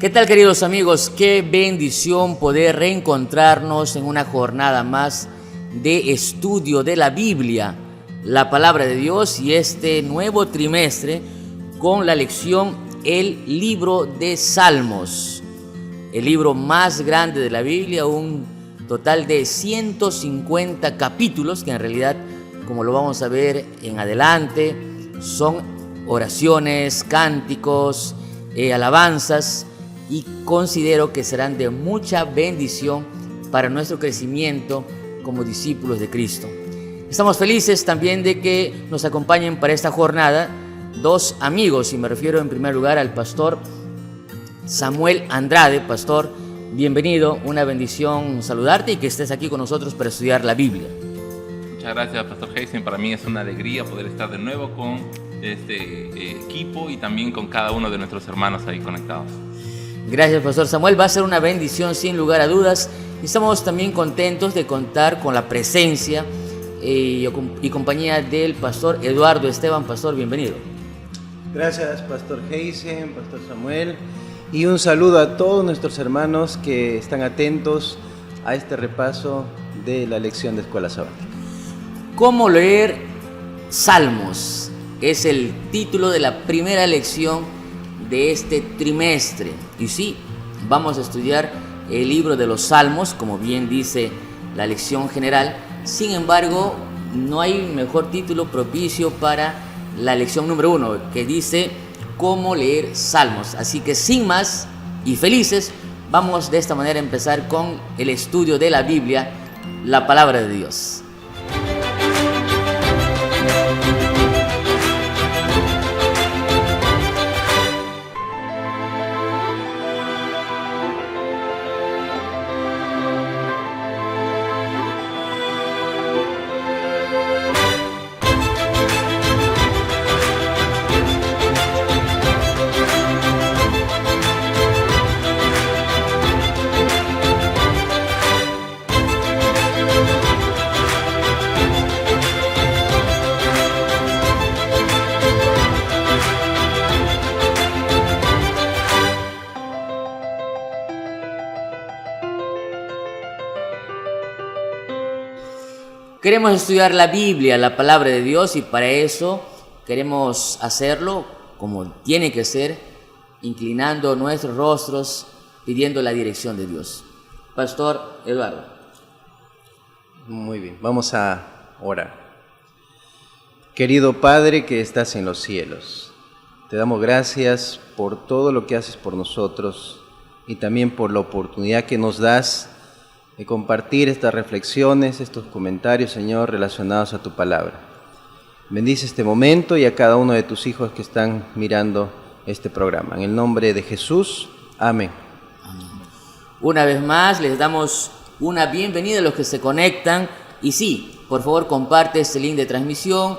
¿Qué tal, queridos amigos? Qué bendición poder reencontrarnos en una jornada más de estudio de la Biblia, la palabra de Dios, y este nuevo trimestre con la lección El libro de Salmos, el libro más grande de la Biblia, un total de 150 capítulos que en realidad, como lo vamos a ver en adelante, son oraciones, cánticos, alabanzas, y considero que serán de mucha bendición para nuestro crecimiento como discípulos de Cristo. Estamos felices también de que nos acompañen para esta jornada dos amigos, y me refiero en primer lugar al pastor Samuel Andrade. Pastor, bienvenido, una bendición saludarte y que estés aquí con nosotros para estudiar la Biblia. Muchas gracias, Pastor Heisen. Para mí es una alegría poder estar de nuevo con este equipo y también con cada uno de nuestros hermanos ahí conectados. Gracias, Pastor Samuel. Va a ser una bendición sin lugar a dudas. Estamos también contentos de contar con la presencia y compañía del Pastor Eduardo Esteban. Pastor, bienvenido. Gracias, Pastor Heisen, Pastor Samuel. Y un saludo a todos nuestros hermanos que están atentos a este repaso de la lección de Escuela Sabática. ¿Cómo leer Salmos? Es el título de la primera lección de este trimestre. Y sí, vamos a estudiar el libro de los Salmos, como bien dice la lección general. Sin embargo, no hay mejor título propicio para la lección número 1, que dice cómo leer Salmos. Así que sin más y felices, vamos de esta manera a empezar con el estudio de la Biblia, la palabra de Dios. Queremos estudiar la Biblia, la palabra de Dios, y para eso queremos hacerlo como tiene que ser, inclinando nuestros rostros, pidiendo la dirección de Dios. Pastor Eduardo. Muy bien, vamos a orar. Querido Padre que estás en los cielos, te damos gracias por todo lo que haces por nosotros y también por la oportunidad que nos das de compartir estas reflexiones, estos comentarios, Señor, relacionados a tu palabra. Bendice este momento y a cada uno de tus hijos que están mirando este programa. En el nombre de Jesús, amén. Una vez más, les damos una bienvenida a los que se conectan. Y sí, por favor, comparte este link de transmisión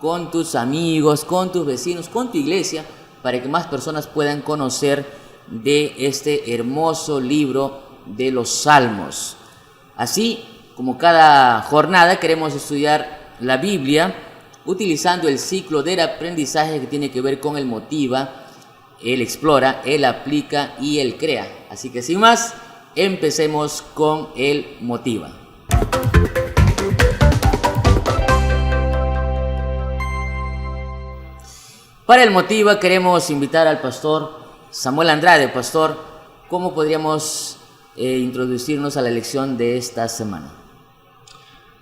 con tus amigos, con tus vecinos, con tu iglesia, para que más personas puedan conocer de este hermoso libro de los Salmos. Así como cada jornada queremos estudiar la Biblia utilizando el ciclo del aprendizaje que tiene que ver con el motiva, el explora, el aplica y el crea. Así que sin más, empecemos con el motiva. Para el motiva queremos invitar al pastor Samuel Andrade. Pastor, ¿cómo podríamos introducirnos a la lección de esta semana?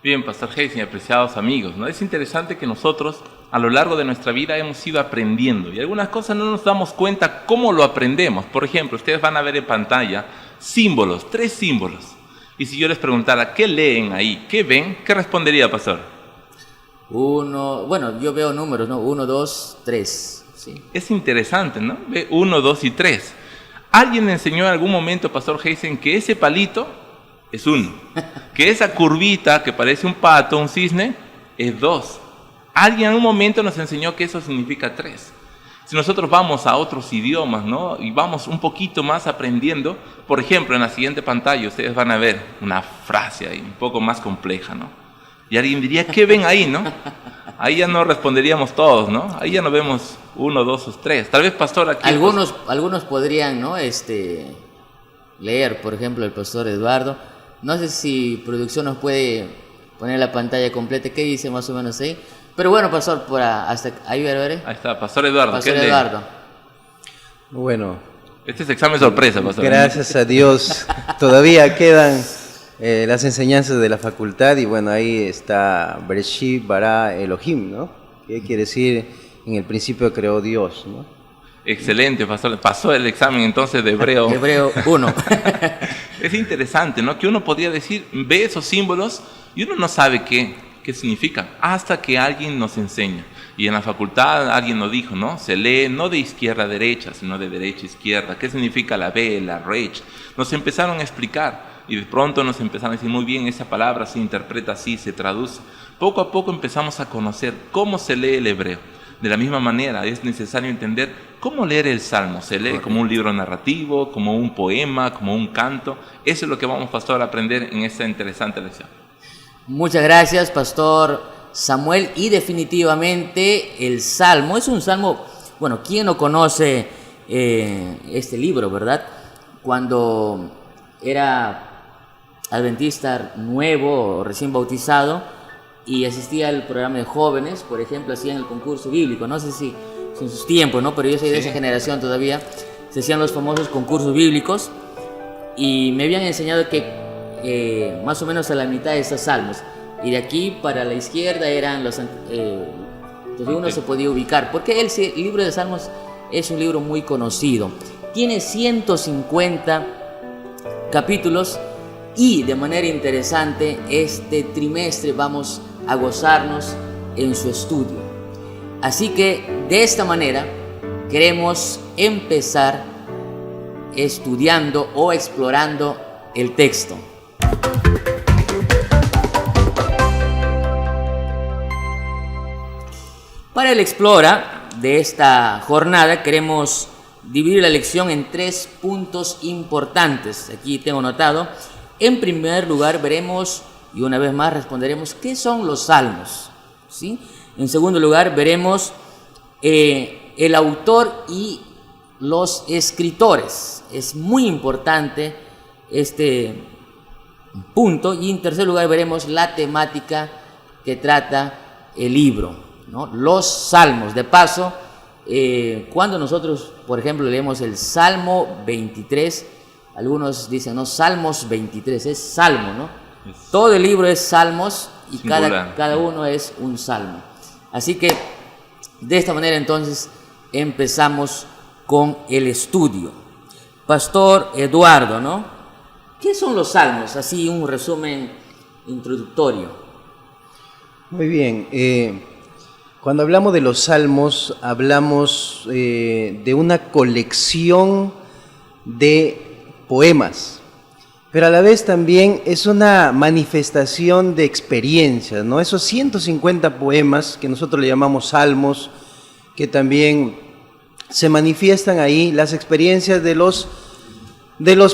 Bien, Pastor Heisen, apreciados amigos, ¿no? Es interesante que nosotros a lo largo de nuestra vida hemos ido aprendiendo y algunas cosas no nos damos cuenta cómo lo aprendemos. Por ejemplo, ustedes van a ver en pantalla símbolos, 3 símbolos. Y si yo les preguntara, ¿qué leen ahí? ¿Qué ven? ¿Qué respondería, Pastor? Bueno, yo veo números, ¿no? 1, 2, 3. ¿Sí? Es interesante, ¿no? Ve 1, 2 y 3. ¿Alguien me enseñó en algún momento, Pastor Heisen, que ese palito es 1? Que esa curvita que parece un pato, un cisne, es 2. Alguien en un momento nos enseñó que eso significa 3. Si nosotros vamos a otros idiomas, ¿no? Y vamos un poquito más aprendiendo, por ejemplo, en la siguiente pantalla ustedes van a ver una frase ahí un poco más compleja, ¿no? Y alguien diría, ¿qué ven ahí, no? Ahí ya no responderíamos todos, ¿no? Ahí ya no vemos 1, 2 o 3. Tal vez, pastor, aquí... Algunos podrían, ¿no? Leer, por ejemplo, el pastor Eduardo. No sé si producción nos puede poner la pantalla completa. ¿Qué dice más o menos ahí? Pero bueno, pastor, hasta ahí, Ahí está, pastor Eduardo. Pastor Eduardo. Bueno. Este es examen sorpresa, pastor. Gracias a Dios. Todavía quedan las enseñanzas de la facultad y bueno, ahí está Bereshit bara Elohim, ¿no? ¿Qué quiere decir? En el principio creó Dios, ¿no? Excelente, pastor. Pasó el examen entonces de Hebreo. Hebreo 1. Es interesante, ¿no? Que uno podría decir, ve esos símbolos y uno no sabe qué significan hasta que alguien nos enseña. Y en la facultad alguien nos dijo, ¿no? Se lee no de izquierda a derecha, sino de derecha a izquierda. ¿Qué significa la B, la Resh? Nos empezaron a explicar y de pronto nos empezaron a decir, muy bien, esa palabra se interpreta así, se traduce. Poco a poco empezamos a conocer cómo se lee el hebreo. De la misma manera, es necesario entender cómo leer el Salmo. Se lee como un libro narrativo, como un poema, como un canto. Eso es lo que vamos, pastor, a aprender en esta interesante lección. Muchas gracias, pastor Samuel. Y definitivamente el Salmo es un Salmo, bueno, ¿quién no conoce este libro, verdad? Cuando era adventista nuevo o recién bautizado, y asistía al programa de jóvenes, por ejemplo, hacían el concurso bíblico, no sé si en sus tiempos, ¿no? Pero yo soy de esa generación todavía, se hacían los famosos concursos bíblicos, y me habían enseñado que más o menos a la mitad de estos salmos, y de aquí para la izquierda eran los... entonces uno se podía ubicar, porque el libro de Salmos es un libro muy conocido, tiene 150 capítulos, y de manera interesante, este trimestre vamos a gozarnos en su estudio. Así que de esta manera queremos empezar estudiando o explorando el texto. Para el explora de esta jornada queremos dividir la lección en 3 puntos importantes. Aquí tengo notado. En primer lugar veremos, y una vez más responderemos, ¿qué son los salmos? ¿Sí? En segundo lugar veremos el autor y los escritores. Es muy importante este punto. Y en tercer lugar veremos la temática que trata el libro, ¿no? Los salmos. De paso, cuando nosotros, por ejemplo, leemos el Salmo 23, algunos dicen, no, Salmos 23, es salmo, ¿no? Todo el libro es salmos y cada uno es un salmo. Así que de esta manera entonces empezamos con el estudio. Pastor Eduardo, ¿no? ¿Qué son los salmos? Así un resumen introductorio. Muy bien. Cuando hablamos de los salmos, hablamos de una colección de poemas, pero a la vez también es una manifestación de experiencias, ¿no? Esos 150 poemas que nosotros le llamamos salmos, que también se manifiestan ahí, las experiencias de los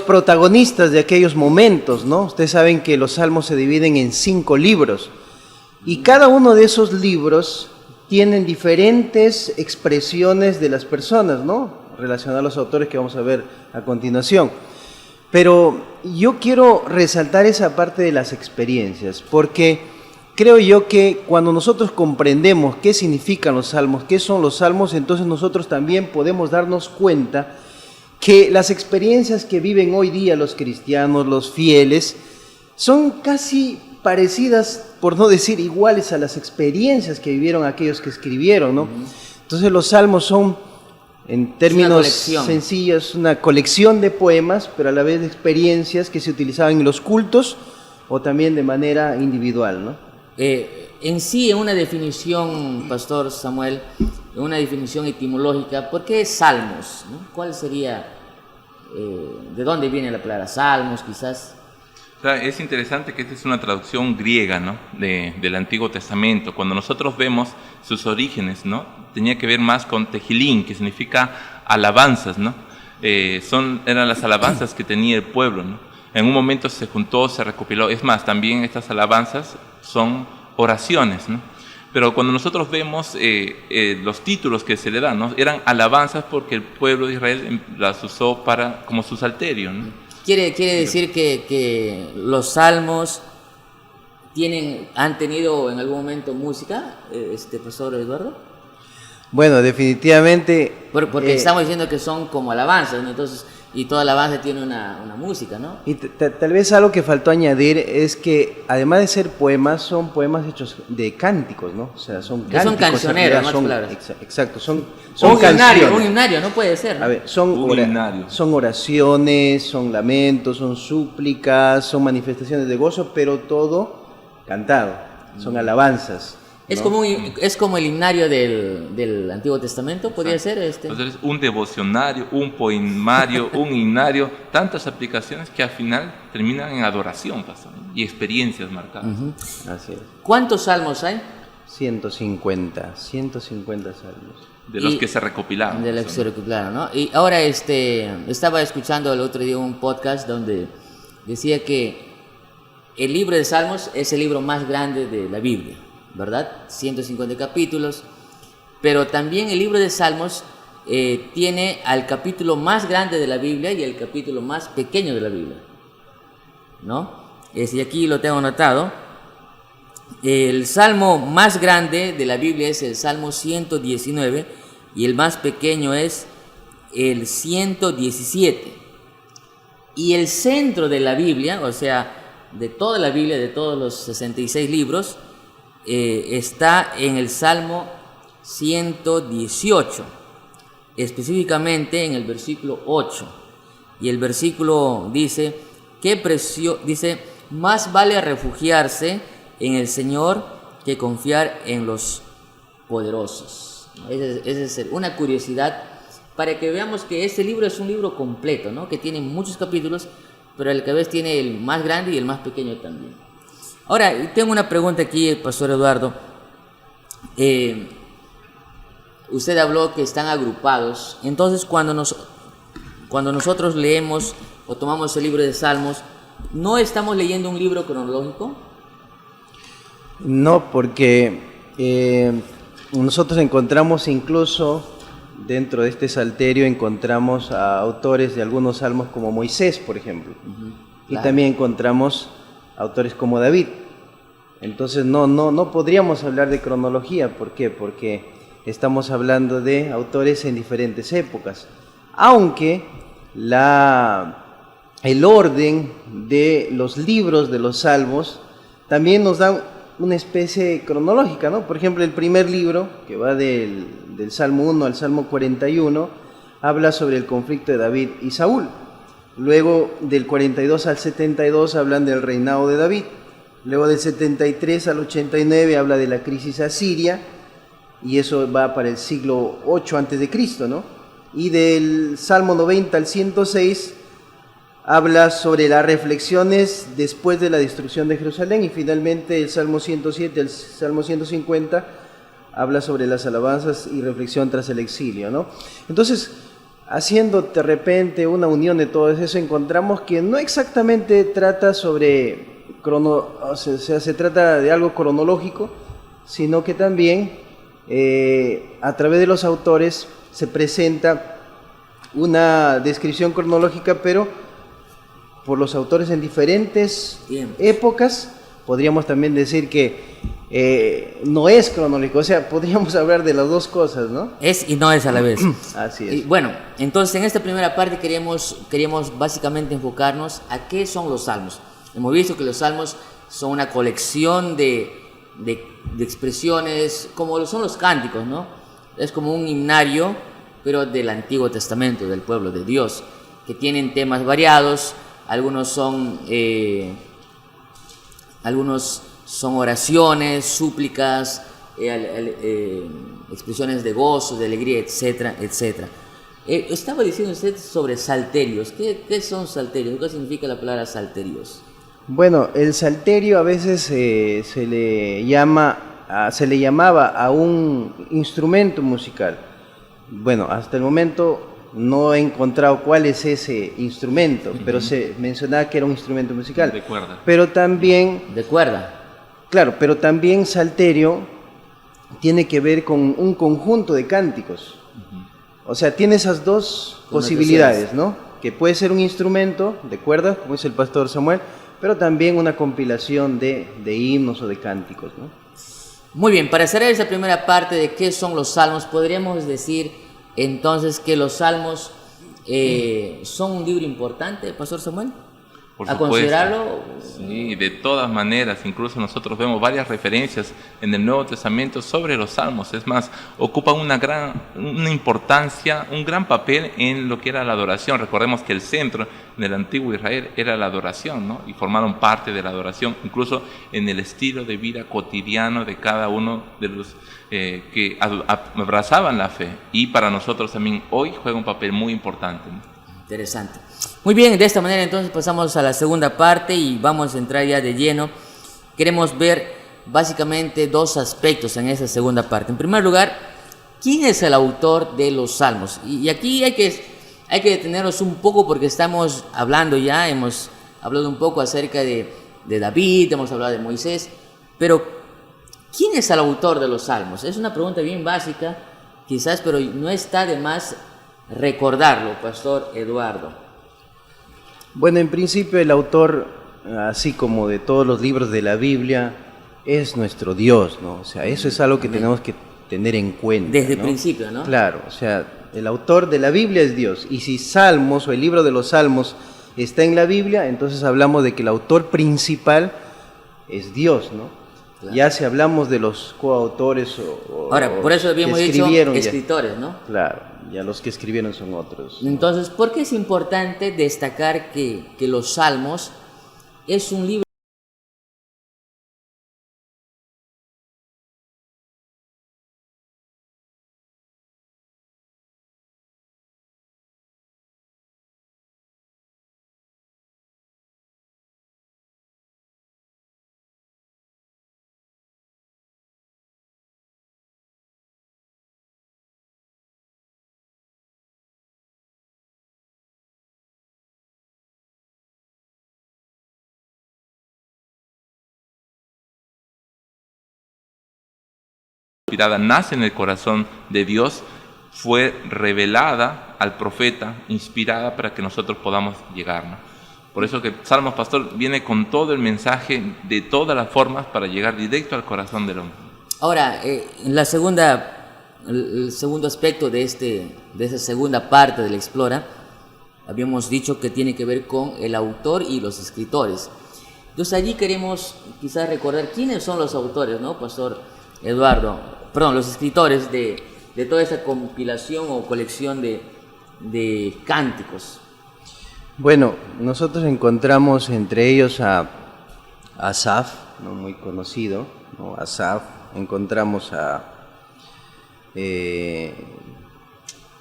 protagonistas de aquellos momentos, ¿no? Ustedes saben que los salmos se dividen en 5 libros, y cada uno de esos libros tienen diferentes expresiones de las personas, ¿no? Relacionadas a los autores que vamos a ver a continuación. Pero yo quiero resaltar esa parte de las experiencias, porque creo yo que cuando nosotros comprendemos qué significan los salmos, qué son los salmos, entonces nosotros también podemos darnos cuenta que las experiencias que viven hoy día los cristianos, los fieles, son casi parecidas, por no decir iguales, a las experiencias que vivieron aquellos que escribieron, ¿no? Entonces los salmos son, en términos sencillos, una colección de poemas, pero a la vez de experiencias que se utilizaban en los cultos o también de manera individual, ¿no? En sí, en una definición, Pastor Samuel, en una definición etimológica, ¿por qué salmos, ¿no? ¿Cuál sería, de dónde viene la palabra salmos, quizás? O sea, es interesante que esta es una traducción griega, ¿no? Del Antiguo Testamento. Cuando nosotros vemos sus orígenes, ¿no? Tenía que ver más con tejilín, que significa alabanzas, ¿no? Eran las alabanzas que tenía el pueblo, ¿no? En un momento se juntó, se recopiló. Es más, también estas alabanzas son oraciones, ¿no? Pero cuando nosotros vemos los títulos que se le dan, ¿no? Eran alabanzas porque el pueblo de Israel las usó como su salterio, ¿no? Quiere decir que los salmos han tenido en algún momento música, profesor Eduardo. Bueno, definitivamente. Porque estamos diciendo que son como alabanzas, ¿no? Entonces, y toda alabanza tiene una música, ¿no? Y tal vez algo que faltó añadir es que además de ser poemas, son poemas hechos de cánticos, ¿no? O sea, son cánticos. Son cancioneros, más palabras. Exacto, son canciones. Un himnario, no puede ser, ¿no? A ver, son oraciones, son lamentos, son súplicas, son manifestaciones de gozo, pero todo cantado, son alabanzas. ¿No? Es como el himnario del Antiguo Testamento, podría ser. Entonces, un devocionario, un poemario, un himnario, tantas aplicaciones que al final terminan en adoración, pastor, y experiencias marcadas. Así es. ¿Cuántos salmos hay? 150 salmos. De los que se recopilaron. De los que se recopilaron, ¿no? Y ahora estaba escuchando el otro día un podcast donde decía que el libro de Salmos es el libro más grande de la Biblia, ¿verdad? 150 capítulos, pero también el libro de Salmos tiene al capítulo más grande de la Biblia y el capítulo más pequeño de la Biblia, ¿no? Y aquí lo tengo anotado. El salmo más grande de la Biblia es el Salmo 119 y el más pequeño es el 117. Y el centro de la Biblia, o sea, de toda la Biblia, de todos los 66 libros, está en el Salmo 118, específicamente en el versículo 8. Y el versículo dice, dice, más vale refugiarse en el Señor que confiar en los poderosos. Esa es una curiosidad para que veamos que este libro es un libro completo, ¿no? Que tiene muchos capítulos, pero el que ves tiene el más grande y el más pequeño también. Ahora, tengo una pregunta aquí, Pastor Eduardo. Usted habló que están agrupados. Entonces, cuando nosotros leemos o tomamos el libro de Salmos, ¿no estamos leyendo un libro cronológico? No, porque nosotros encontramos incluso dentro de este salterio encontramos a autores de algunos salmos como Moisés, por ejemplo. Claro. Y también encontramos autores como David. Entonces no podríamos hablar de cronología. ¿Por qué? Porque estamos hablando de autores en diferentes épocas. Aunque el orden de los libros de los salmos también nos da una especie cronológica, ¿no? Por ejemplo, el primer libro, que va del Salmo 1 al Salmo 41, habla sobre el conflicto de David y Saúl. Luego, del 42 al 72, hablan del reinado de David. Luego, del 73 al 89, habla de la crisis asiria, y eso va para el siglo 8 a.C., ¿no? Y del Salmo 90 al 106, habla sobre las reflexiones después de la destrucción de Jerusalén, y finalmente el Salmo 107 al Salmo 150 habla sobre las alabanzas y reflexión tras el exilio, ¿no? Entonces, haciendo de repente una unión de todo eso, encontramos que no exactamente trata se trata de algo cronológico, sino que también a través de los autores se presenta una descripción cronológica, pero por los autores en diferentes épocas. Podríamos también decir que no es cronológico, o sea, podríamos hablar de las dos cosas, ¿no? Es y no es a la vez. Así es. Y bueno, entonces en esta primera parte queríamos básicamente enfocarnos a qué son los salmos. Hemos visto que los salmos son una colección de expresiones, como son los cánticos, ¿no? Es como un himnario, pero del Antiguo Testamento, del pueblo de Dios, que tienen temas variados. Algunos son oraciones, súplicas, expresiones de gozo, de alegría, etcétera, etcétera. Estaba diciendo usted sobre salterios. ¿Qué son salterios? ¿Qué significa la palabra salterios? Bueno, el salterio a veces se le llamaba a un instrumento musical. Bueno, hasta el momento no he encontrado cuál es ese instrumento, pero se mencionaba que era un instrumento musical. De cuerda. Pero también... De cuerda. Claro, pero también salterio tiene que ver con un conjunto de cánticos. O sea, tiene esas dos posibilidades, ¿no? Que puede ser un instrumento de cuerdas, como es el pastor Samuel, pero también una compilación de himnos o de cánticos, ¿no? Muy bien, para cerrar esa primera parte de qué son los salmos, podríamos decir entonces que los salmos son un libro importante, pastor Samuel. Por ¿A supuesto. considerarlo? Sí, de todas maneras, incluso nosotros vemos varias referencias en el Nuevo Testamento sobre los salmos. Es más, ocupan una importancia, un gran papel en lo que era la adoración. Recordemos que el centro del antiguo Israel era la adoración, ¿no? Y formaron parte de la adoración, incluso en el estilo de vida cotidiano de cada uno de los que abrazaban la fe. Y para nosotros también hoy juega un papel muy importante, ¿no? Interesante. Muy bien, de esta manera entonces pasamos a la segunda parte y vamos a entrar ya de lleno. Queremos ver básicamente dos aspectos en esa segunda parte. En primer lugar, ¿quién es el autor de los salmos? Y aquí hay que detenernos un poco porque estamos hablando ya, hemos hablado un poco acerca de David, hemos hablado de Moisés, pero ¿quién es el autor de los salmos? Es una pregunta bien básica, quizás, pero no está de más recordarlo, pastor Eduardo. Bueno, en principio el autor, así como de todos los libros de la Biblia, es nuestro Dios, ¿no? O sea, eso es algo que tenemos que tener en cuenta, Desde el ¿no? principio, ¿no? Claro, o sea, el autor de la Biblia es Dios. Y si Salmos o el libro de los Salmos está en la Biblia, entonces hablamos de que el autor principal es Dios, ¿no? Claro. Ya si hablamos de los coautores Ahora, por eso habíamos dicho escritores, ¿no? Claro, ya los que escribieron son otros, ¿no? Entonces, ¿por qué es importante destacar que los Salmos es un libro inspirada, nace en el corazón de Dios, fue revelada al profeta, inspirada para que nosotros podamos llegar, ¿no? Por eso que Salmos, pastor, viene con todo el mensaje de todas las formas para llegar directo al corazón del hombre. Ahora, el segundo aspecto de esa segunda parte de la Explora, habíamos dicho que tiene que ver con el autor y los escritores. Entonces allí queremos quizás recordar quiénes son los autores, ¿no, pastor Eduardo? Perdón, los escritores de toda esa compilación o colección de cánticos. Bueno, nosotros encontramos entre ellos a Asaf, ¿no? Muy conocido, ¿no? Asaf, encontramos a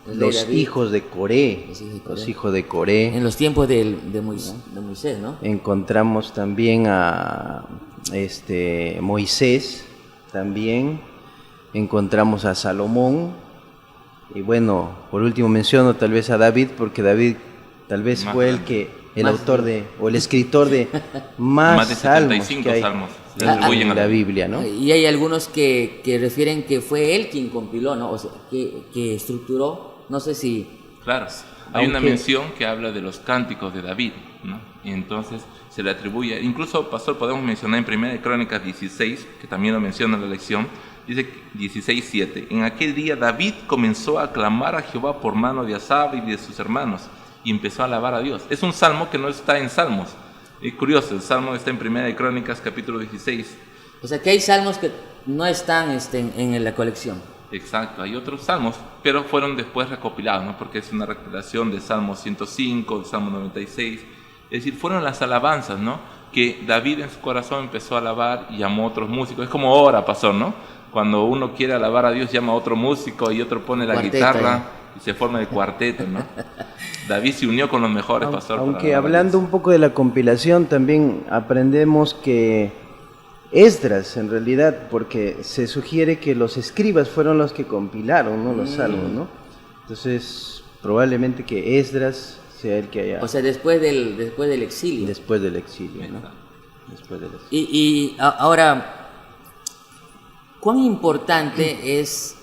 los hijos de Coré, los hijos de Coré. En los tiempos de Moisés, ¿no? Encontramos también a Moisés, también encontramos a Salomón, y bueno, por último menciono tal vez a David, porque David tal vez fue el autor o el escritor de más de salmos 75 que hay salmos en la Biblia, ¿no? Y hay algunos que refieren que fue él quien compiló, ¿no? O sea, que estructuró, no sé si... Claro, hay una mención que habla de los cánticos de David, ¿no? Y entonces se le atribuye, incluso, pastor, podemos mencionar en 1 Crónicas 16, que también lo menciona en la lección, dice 16:7, en aquel día David comenzó a clamar a Jehová por mano de Asaf y de sus hermanos, y empezó a alabar a Dios. Es un salmo que no está en Salmos. Es curioso, el salmo está en 1 Crónicas capítulo 16. O sea que hay salmos que no están en la colección. Exacto, hay otros salmos, pero fueron después recopilados, ¿no? Porque es una recopilación de Salmo 105, de Salmo 96. Es decir, fueron las alabanzas, ¿no? Que David en su corazón empezó a alabar y llamó a otros músicos. Es como ahora pasó, ¿no? Cuando uno quiere alabar a Dios, llama a otro músico y otro pone la guitarra y se forma el cuarteto, ¿no? David se unió con los mejores, pastor. Aunque hablando un poco de la compilación, también aprendemos que Esdras, en realidad, porque se sugiere que los escribas fueron los que compilaron, ¿no? Los salmos, ¿no? Entonces, probablemente que Esdras sea el que haya... O sea, después del exilio. Después del exilio, ¿no? Después del exilio. Y ahora, ¿Cuán importante es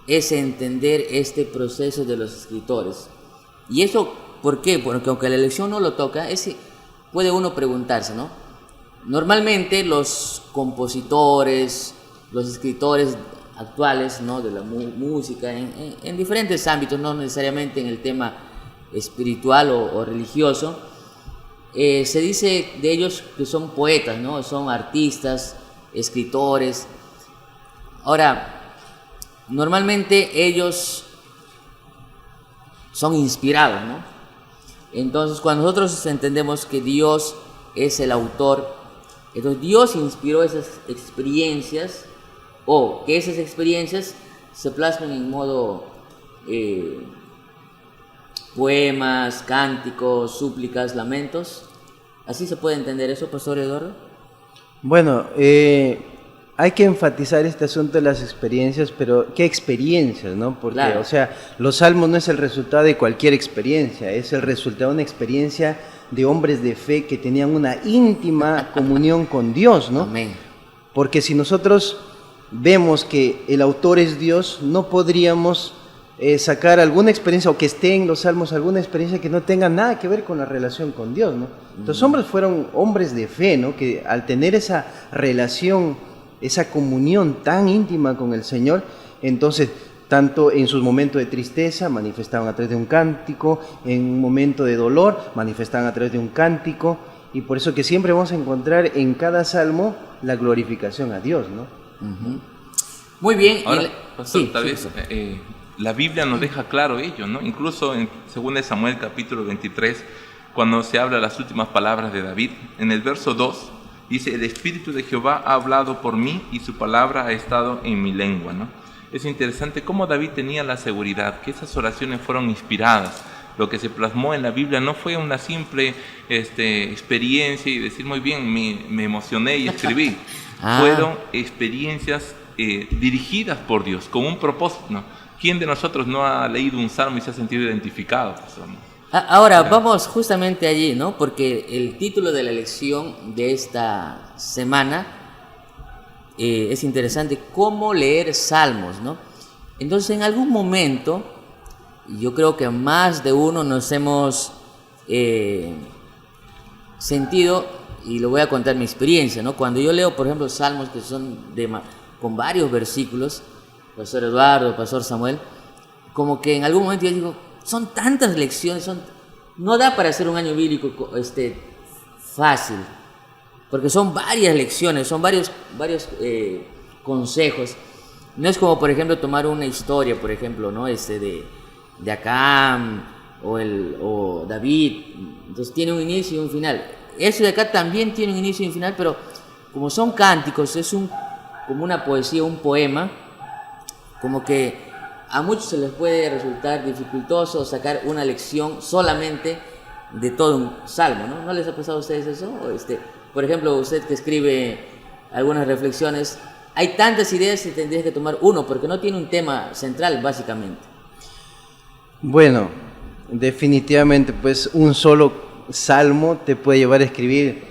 entender este proceso de los escritores? Y eso, ¿por qué? Porque aunque la elección no lo toca, puede uno preguntarse, ¿no? Normalmente los compositores, los escritores actuales, ¿no?, de la música, en diferentes ámbitos, no necesariamente en el tema espiritual o religioso, se dice de ellos que son poetas, ¿no? Son artistas, escritores. Ahora, normalmente ellos son inspirados, ¿no? Entonces, cuando nosotros entendemos que Dios es el autor, entonces Dios inspiró esas experiencias, o que esas experiencias se plasman en modo poemas, cánticos, súplicas, lamentos. ¿Así se puede entender eso, Pastor Eduardo? Bueno, hay que enfatizar este asunto de las experiencias, pero ¿qué experiencias, no? Porque, claro, o sea, los salmos no es el resultado de cualquier experiencia, es el resultado de una experiencia de hombres de fe que tenían una íntima comunión con Dios, ¿no? Amén. Porque si nosotros vemos que el autor es Dios, no podríamos sacar alguna experiencia, o que esté en los salmos alguna experiencia que no tenga nada que ver con la relación con Dios, ¿no? Los hombres fueron hombres de fe, ¿no? Que al tener esa relación, esa comunión tan íntima con el Señor, entonces tanto en sus momentos de tristeza manifestaban a través de un cántico, en un momento de dolor manifestaban a través de un cántico, y por eso que siempre vamos a encontrar en cada salmo la glorificación a Dios, ¿no? Uh-huh. Muy bien. Ahora, pastor, sí, tal vez la Biblia nos deja claro ello, ¿no? Incluso en 2 Samuel capítulo 23, cuando se habla las últimas palabras de David, en el verso 2, dice: el Espíritu de Jehová ha hablado por mí y su palabra ha estado en mi lengua, ¿no? Es interesante cómo David tenía la seguridad que esas oraciones fueron inspiradas. Lo que se plasmó en la Biblia no fue una simple experiencia y decir muy bien, me emocioné y escribí. Fueron experiencias dirigidas por Dios, con un propósito, ¿no? ¿Quién de nosotros no ha leído un salmo y se ha sentido identificado? Ahora, vamos justamente allí, ¿no? Porque el título de la lección de esta semana es interesante, cómo leer salmos, ¿no? Entonces, en algún momento, yo creo que más de uno nos hemos sentido, y lo voy a contar mi experiencia, ¿no? Cuando yo leo, por ejemplo, salmos que son con varios versículos, Pastor Eduardo, Pastor Samuel, como que en algún momento yo digo, son tantas lecciones, no da para hacer un año bíblico fácil, porque son varias lecciones, son varios consejos. No es como, por ejemplo, tomar una historia, por ejemplo, ¿no? De Acán o David, entonces tiene un inicio y un final. Eso de acá también tiene un inicio y un final, pero como son cánticos, es como una poesía, un poema, como que a muchos se les puede resultar dificultoso sacar una lección solamente de todo un salmo, ¿no? ¿No les ha pasado a ustedes eso? Por ejemplo, usted que escribe algunas reflexiones, hay tantas ideas y tendrías que tomar uno, porque no tiene un tema central, básicamente. Bueno, definitivamente, pues un solo salmo te puede llevar a escribir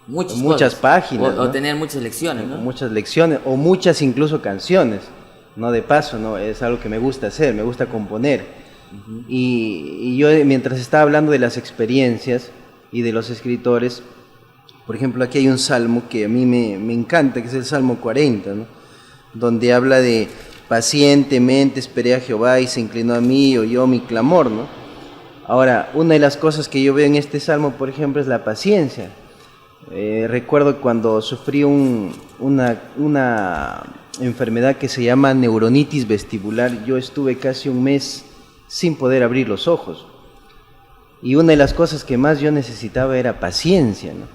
muchas páginas, o ¿no? tener muchas lecciones, ¿no? Muchas lecciones, o muchas incluso canciones, no de paso, ¿no? Es algo que me gusta hacer, me gusta componer. Uh-huh. Y yo, mientras estaba hablando de las experiencias y de los escritores, por ejemplo, aquí hay un salmo que a mí me encanta, que es el Salmo 40, ¿no? Donde habla de: pacientemente esperé a Jehová y se inclinó a mí y oyó mi clamor, ¿no? Ahora, una de las cosas que yo veo en este salmo, por ejemplo, es la paciencia. Recuerdo cuando sufrí una enfermedad que se llama neuronitis vestibular. Yo estuve casi un mes sin poder abrir los ojos. Y una de las cosas que más yo necesitaba era paciencia, ¿no?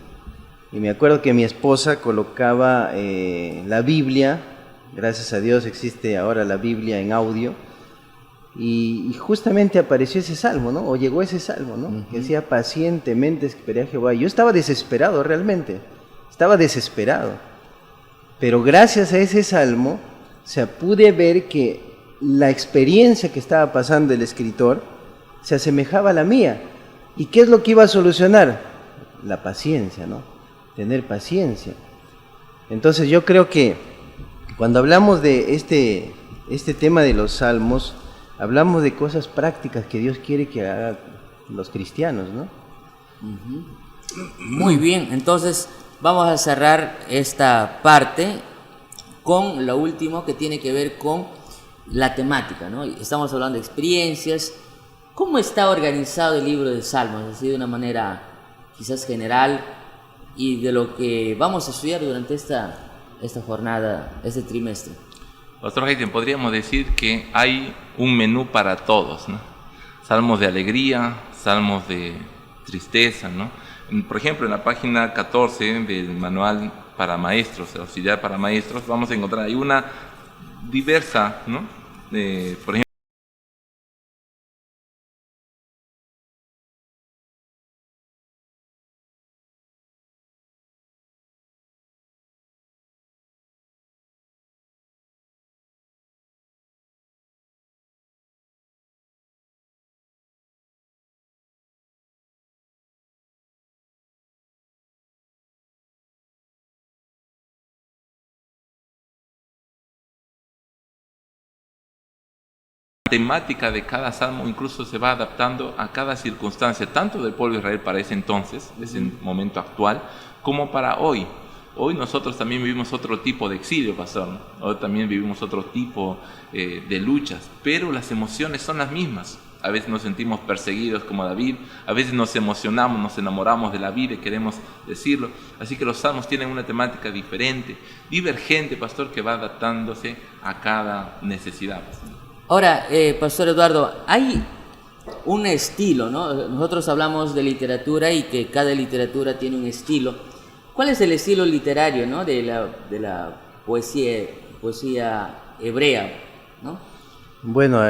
Y me acuerdo que mi esposa colocaba la Biblia. Gracias a Dios existe ahora la Biblia en audio. Y justamente apareció ese salmo, ¿no? O llegó ese salmo, ¿no? Uh-huh. Que decía: pacientemente esperé a Jehová. Yo estaba desesperado, realmente. Estaba desesperado. Pero gracias a ese salmo, pude ver que la experiencia que estaba pasando el escritor se asemejaba a la mía. ¿Y qué es lo que iba a solucionar? La paciencia, ¿no? Tener paciencia. Entonces yo creo que Cuando hablamos de este tema de los salmos, hablamos de cosas prácticas que Dios quiere que hagan los cristianos, ¿no? Muy bien, entonces vamos a cerrar esta parte con lo último que tiene que ver con la temática, ¿no? Estamos hablando de experiencias. ¿Cómo está organizado el libro de Salmos? Así de una manera quizás general y de lo que vamos a estudiar durante esta jornada, este trimestre. Pastor Hayden, podríamos decir que hay un menú para todos, ¿no? Salmos de alegría, salmos de tristeza, ¿no? Por ejemplo, en la página 14 del manual para maestros, el auxiliar para maestros, vamos a encontrar ahí una diversa, ¿no? Por ejemplo, la temática de cada salmo incluso se va adaptando a cada circunstancia, tanto del pueblo de Israel para ese entonces, ese momento actual, como para hoy. Hoy nosotros también vivimos otro tipo de exilio, pastor, ¿no? Hoy también vivimos otro tipo de luchas, pero las emociones son las mismas. A veces nos sentimos perseguidos como David, a veces nos emocionamos, nos enamoramos de la vida y queremos decirlo. Así que los salmos tienen una temática diferente, divergente, pastor, que va adaptándose a cada necesidad. Ahora, Pastor Eduardo, hay un estilo, ¿no? Nosotros hablamos de literatura y que cada literatura tiene un estilo. ¿Cuál es el estilo literario, ¿no? de la poesía hebrea, ¿no? Bueno,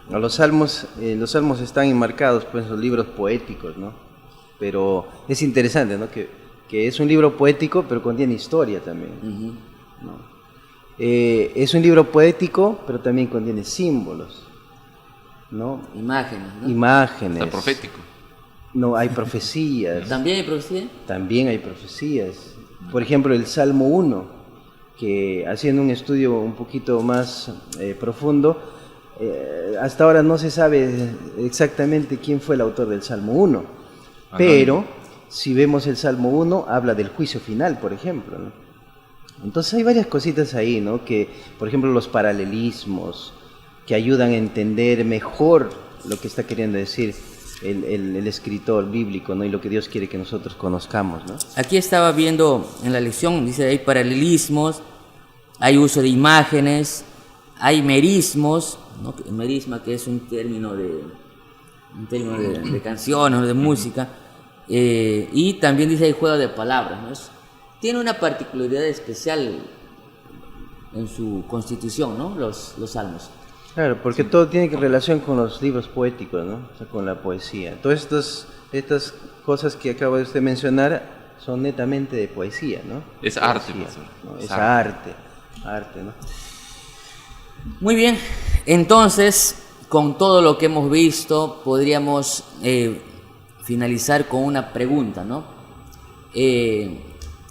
los salmos están enmarcados pues, en los libros poéticos, ¿no? Pero es interesante, ¿no? Que es un libro poético, pero contiene historia también, ¿no? Es un libro poético, pero también contiene símbolos, ¿no? Imágenes, ¿no? Imágenes. Está profético. No, hay profecías. ¿También hay profecía? También hay profecías. Por ejemplo, el Salmo 1, que haciendo un estudio un poquito más profundo, hasta ahora no se sabe exactamente quién fue el autor del Salmo 1, pero si vemos el Salmo 1, habla del juicio final, por ejemplo, ¿no? Entonces hay varias cositas ahí, ¿no? Que, por ejemplo, los paralelismos que ayudan a entender mejor lo que está queriendo decir el escritor bíblico, ¿no? Y lo que Dios quiere que nosotros conozcamos, ¿no? Aquí estaba viendo en la lección, dice, hay paralelismos, hay uso de imágenes, hay merismos, ¿no? Merisma, que es un término de canciones, ¿no? De música, y también dice hay juego de palabras, ¿no? Tiene una particularidad especial en su constitución, ¿no? Los salmos. Claro, porque todo tiene relación con los libros poéticos, ¿no? O sea, con la poesía. Todas estas cosas que acaba de usted mencionar son netamente de poesía, ¿no? Es poesía, arte, ¿no? Es arte, ¿no? Muy bien, entonces, con todo lo que hemos visto, podríamos finalizar con una pregunta, ¿no?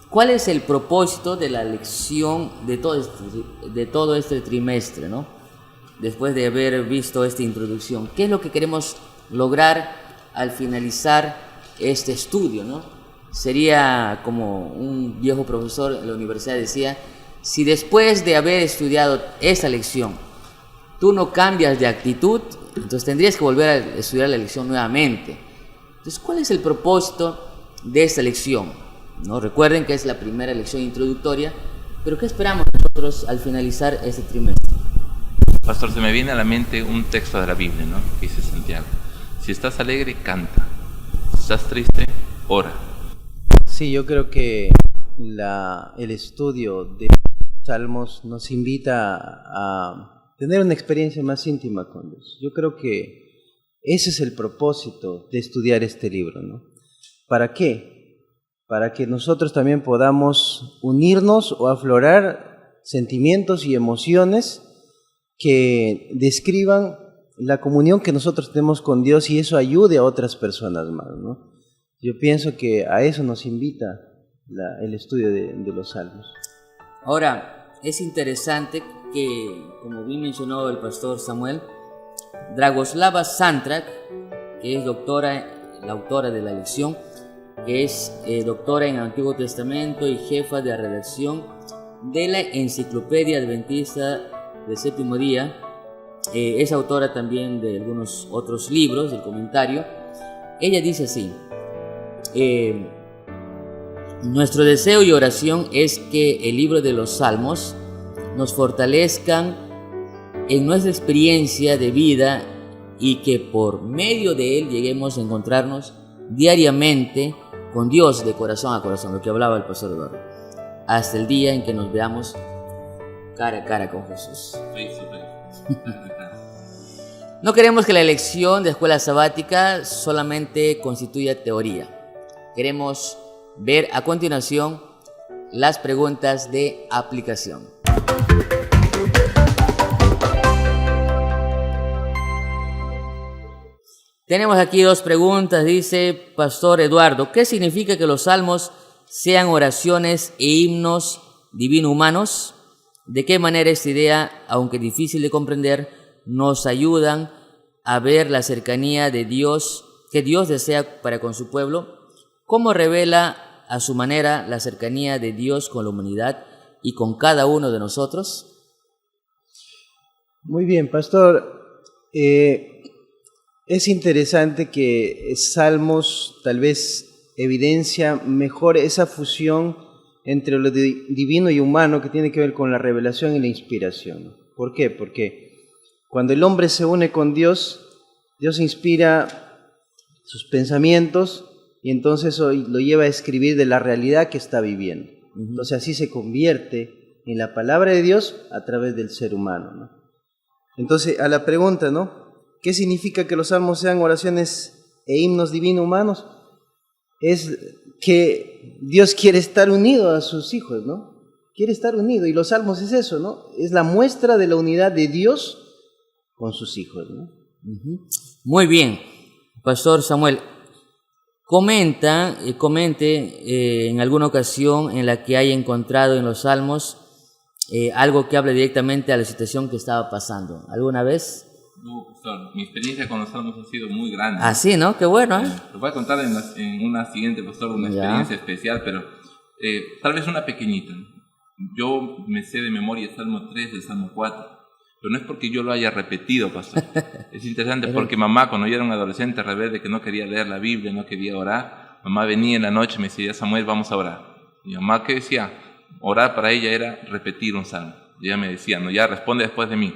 ¿Cuál es el propósito de la lección de todo este trimestre, ¿no? Después de haber visto esta introducción, ¿qué es lo que queremos lograr al finalizar este estudio, ¿no? Sería como un viejo profesor en la universidad decía, si después de haber estudiado esta lección tú no cambias de actitud, entonces tendrías que volver a estudiar la lección nuevamente. Entonces, ¿cuál es el propósito de esta lección? ¿No? Recuerden que es la primera lección introductoria, pero ¿qué esperamos nosotros al finalizar este trimestre? Pastor, se me viene a la mente un texto de la Biblia, ¿no? Que dice Santiago, si estás alegre, canta, si estás triste, ora. Sí, yo creo que el estudio de Salmos nos invita a tener una experiencia más íntima con Dios. Yo creo que ese es el propósito de estudiar este libro, ¿no? ¿Para qué? Para que nosotros también podamos unirnos o aflorar sentimientos y emociones que describan la comunión que nosotros tenemos con Dios y eso ayude a otras personas más, ¿no? Yo pienso que a eso nos invita el estudio de los Salmos. Ahora, es interesante que, como bien mencionó el pastor Samuel, Dragoslava Santrak, que es la autora de la lección, que es doctora en el Antiguo Testamento y jefa de la redacción de la Enciclopedia Adventista del Séptimo Día, es autora también de algunos otros libros, del comentario. Ella dice así: nuestro deseo y oración es que el libro de los Salmos nos fortalezcan en nuestra experiencia de vida y que por medio de él lleguemos a encontrarnos diariamente con Dios de corazón a corazón, lo que hablaba el pastor Eduardo, hasta el día en que nos veamos cara a cara con Jesús. No queremos que la elección de escuela sabática solamente constituya teoría. Queremos ver a continuación las preguntas de aplicación. Tenemos aquí dos preguntas. Dice Pastor Eduardo: ¿qué significa que los salmos sean oraciones e himnos divino-humanos? ¿De qué manera esta idea, aunque difícil de comprender, nos ayudan a ver la cercanía de Dios que Dios desea para con su pueblo? ¿Cómo revela a su manera la cercanía de Dios con la humanidad y con cada uno de nosotros? Muy bien, pastor. Es interesante que Salmos tal vez evidencia mejor esa fusión entre lo divino y humano que tiene que ver con la revelación y la inspiración. ¿Por qué? Porque cuando el hombre se une con Dios, Dios inspira sus pensamientos y entonces lo lleva a escribir de la realidad que está viviendo. Entonces así se convierte en la palabra de Dios a través del ser humano, ¿no? Entonces, a la pregunta, ¿no? ¿Qué significa que los salmos sean oraciones e himnos divino-humanos? Es que Dios quiere estar unido a sus hijos, ¿no? Quiere estar unido, y los salmos es eso, ¿no? Es la muestra de la unidad de Dios con sus hijos, ¿no? Muy bien, Pastor Samuel. Comente en alguna ocasión en la que haya encontrado en los salmos algo que hable directamente a la situación que estaba pasando. ¿Alguna vez? No, pastor, mi experiencia con los salmos ha sido muy grande. Ah, sí, ¿no? Qué bueno, ¿eh? Lo voy a contar en una siguiente, pastor, una experiencia especial, pero tal vez una pequeñita. Yo me sé de memoria el Salmo 3 del Salmo 4, pero no es porque yo lo haya repetido, pastor. Es interesante porque mamá, cuando yo era un adolescente rebelde que no quería leer la Biblia, no quería orar, mamá venía en la noche y me decía: Samuel, vamos a orar. Mi mamá, ¿qué decía? Orar para ella era repetir un salmo. Y ella me decía: no, ya responde después de mí.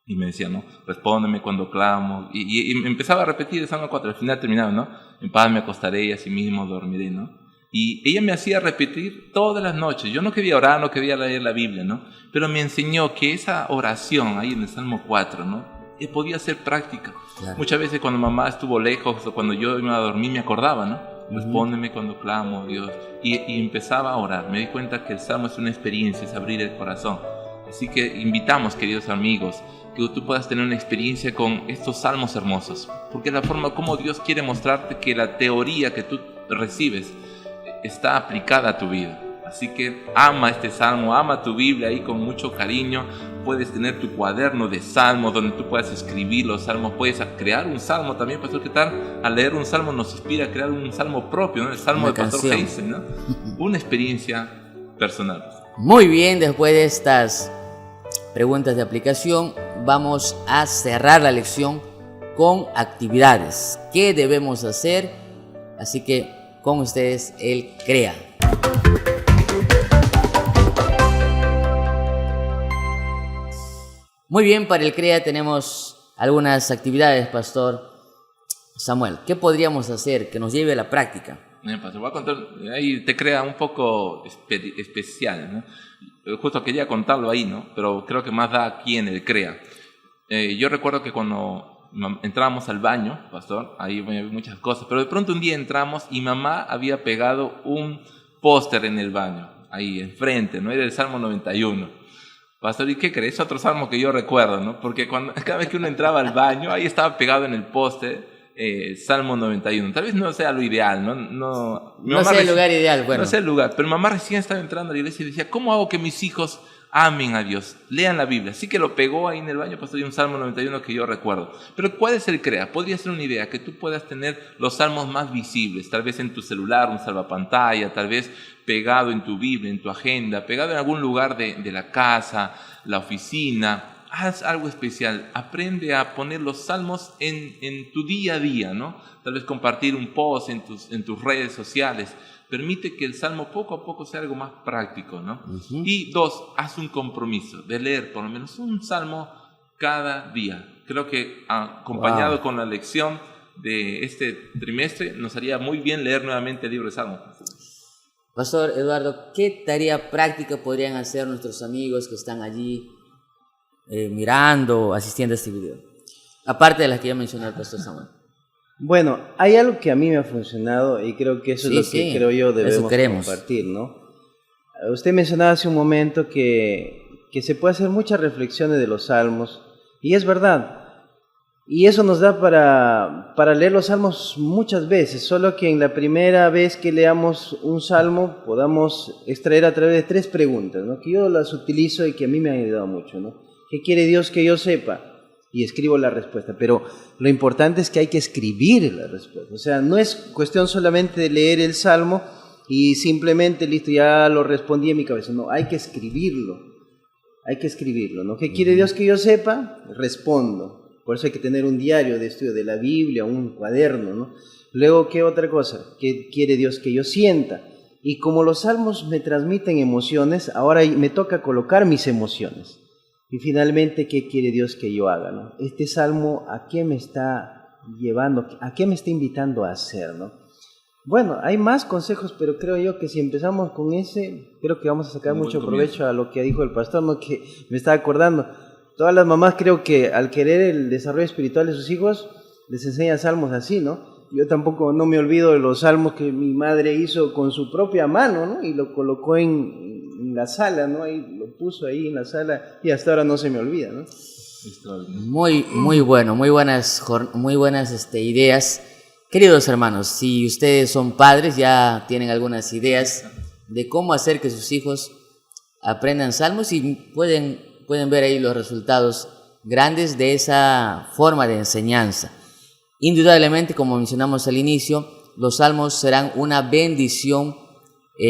Y me decía: no, respóndeme cuando clamo. Y me empezaba a repetir el Salmo 4. Al final terminaba, ¿no? En paz me acostaré y así mismo dormiré, ¿no? Y ella me hacía repetir todas las noches. Yo no quería orar, no quería leer la Biblia, ¿no? Pero me enseñó que esa oración ahí en el Salmo 4, ¿no? Podía ser práctica. Claro. Muchas veces cuando mamá estuvo lejos o cuando yo iba a dormir me acordaba, ¿no? Respóndeme cuando clamo, Dios. Y empezaba a orar. Me di cuenta que el Salmo es una experiencia, es abrir el corazón. Así que invitamos, queridos amigos, que tú puedas tener una experiencia con estos salmos hermosos, porque es la forma como Dios quiere mostrarte que la teoría que tú recibes está aplicada a tu vida. Así que ama este salmo, ama tu Biblia ahí con mucho cariño. Puedes tener tu cuaderno de salmos donde tú puedas escribir los salmos, puedes crear un salmo también, pastor. ¿Qué tal? Al leer un salmo nos inspira a crear un salmo propio, ¿no? El salmo de Pastor Heisen, ¿no? Una experiencia personal. Muy bien, después de estas preguntas de aplicación, vamos a cerrar la lección con actividades. ¿Qué debemos hacer? Así que con ustedes el CREA. Muy bien, para el CREA tenemos algunas actividades, Pastor Samuel. ¿Qué podríamos hacer que nos lleve a la práctica? Pastor, voy a contar, ahí te crea un poco especial, ¿no? Justo quería contarlo ahí, ¿no? Pero creo que más da aquí en el CREA. Yo recuerdo que cuando entrábamos al baño, pastor, ahí había muchas cosas, pero de pronto un día entramos y mamá había pegado un póster en el baño, ahí enfrente, ¿no? Era el Salmo 91. Pastor, ¿y qué crees? Es otro salmo que yo recuerdo, ¿no? Porque cada vez que uno entraba al baño, ahí estaba pegado en el póster Salmo 91. Tal vez no sea lo ideal, ¿no? No sea el lugar ideal, bueno. No sea el lugar, pero mamá recién estaba entrando a la iglesia y decía: ¿cómo hago que mis hijos amen a Dios, lean la Biblia. Sí que lo pegó ahí en el baño, pastor, hay un Salmo 91 que yo recuerdo. Pero ¿cuál es el crea? Podría ser una idea que tú puedas tener los salmos más visibles, tal vez en tu celular, un salvapantalla, tal vez pegado en tu Biblia, en tu agenda, pegado en algún lugar de la casa, la oficina. Haz algo especial, aprende a poner los salmos en tu día a día, ¿no? Tal vez compartir un post en tus redes sociales. Permite que el salmo poco a poco sea algo más práctico, ¿no? Uh-huh. Y 2, haz un compromiso de leer por lo menos un salmo cada día. Creo que acompañado con la lección de este trimestre, nos haría muy bien leer nuevamente el libro de Salmos. Pastor Eduardo, ¿qué tarea práctica podrían hacer nuestros amigos que están allí mirando, asistiendo a este video? Aparte de las que ya mencionó el pastor Samuel. Bueno, hay algo que a mí me ha funcionado y creo que eso es lo que creo yo debemos compartir, ¿no? Usted mencionaba hace un momento que se puede hacer muchas reflexiones de los salmos y es verdad. Y eso nos da para leer los salmos muchas veces, solo que en la primera vez que leamos un salmo podamos extraer a través de 3 preguntas, ¿no? Que yo las utilizo y que a mí me han ayudado mucho, ¿no? ¿Qué quiere Dios que yo sepa? Y escribo la respuesta, pero lo importante es que hay que escribir la respuesta. O sea, no es cuestión solamente de leer el salmo y simplemente, listo, ya lo respondí en mi cabeza. No, hay que escribirlo, ¿no? ¿Qué quiere Dios que yo sepa? Respondo. Por eso hay que tener un diario de estudio de la Biblia, un cuaderno, ¿no? Luego, ¿qué otra cosa? ¿Qué quiere Dios que yo sienta? Y como los salmos me transmiten emociones, ahora me toca colocar mis emociones. Y finalmente, ¿qué quiere Dios que yo haga, ¿no? Este salmo, ¿a qué me está llevando? ¿A qué me está invitando a hacer, ¿no? Bueno, hay más consejos, pero creo yo que si empezamos con ese, creo que vamos a sacar mucho provecho a lo que dijo el pastor, ¿no? Que me estaba acordando. Todas las mamás creo que al querer el desarrollo espiritual de sus hijos, les enseñan salmos así, ¿no? Yo tampoco no me olvido de los salmos que mi madre hizo con su propia mano, ¿no? Y lo colocó en la sala, ¿no? Ahí lo puso ahí en la sala y hasta ahora no se me olvida, ¿no? Muy bueno, muy buenas ideas. Queridos hermanos, si ustedes son padres, ya tienen algunas ideas de cómo hacer que sus hijos aprendan salmos y pueden ver ahí los resultados grandes de esa forma de enseñanza. Indudablemente, como mencionamos al inicio, los salmos serán una bendición,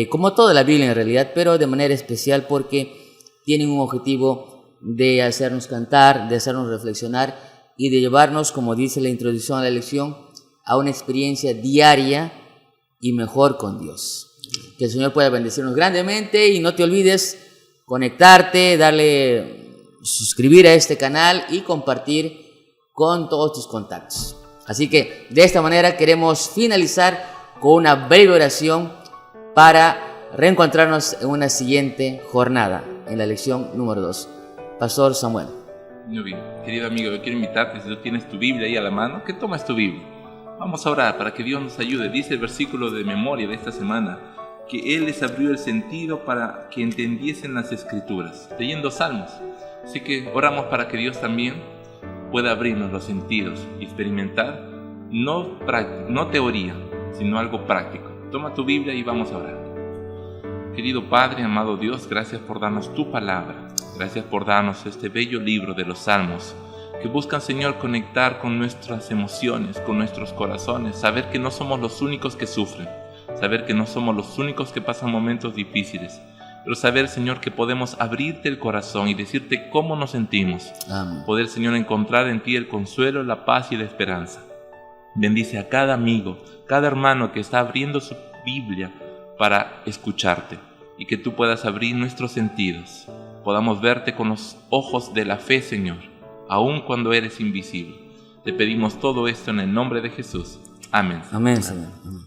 como toda la Biblia en realidad, pero de manera especial porque tienen un objetivo de hacernos cantar, de hacernos reflexionar y de llevarnos, como dice la introducción a la lección, a una experiencia diaria y mejor con Dios. Que el Señor pueda bendecirnos grandemente y no te olvides conectarte, suscribir a este canal y compartir con todos tus contactos. Así que de esta manera queremos finalizar con una breve oración para reencontrarnos en una siguiente jornada, en la lección número 2. Pastor Samuel. Muy bien, querido amigo, yo quiero invitarte, si tú tienes tu Biblia ahí a la mano, que tomes tu Biblia. Vamos a orar para que Dios nos ayude. Dice el versículo de memoria de esta semana, que Él les abrió el sentido para que entendiesen las Escrituras, leyendo salmos. Así que oramos para que Dios también pueda abrirnos los sentidos y experimentar no teoría, sino algo práctico. Toma tu Biblia y vamos a orar. Querido Padre, amado Dios, gracias por darnos tu palabra. Gracias por darnos este bello libro de los Salmos, que buscan, Señor, conectar con nuestras emociones, con nuestros corazones, saber que no somos los únicos que sufren, saber que no somos los únicos que pasan momentos difíciles, pero saber, Señor, que podemos abrirte el corazón y decirte cómo nos sentimos. Amén. Poder, Señor, encontrar en ti el consuelo, la paz y la esperanza. Bendice a cada amigo, cada hermano que está abriendo su Biblia para escucharte y que tú puedas abrir nuestros sentidos, podamos verte con los ojos de la fe, Señor, aun cuando eres invisible. Te pedimos todo esto en el nombre de Jesús. Amén. Amén, Señor. Amén.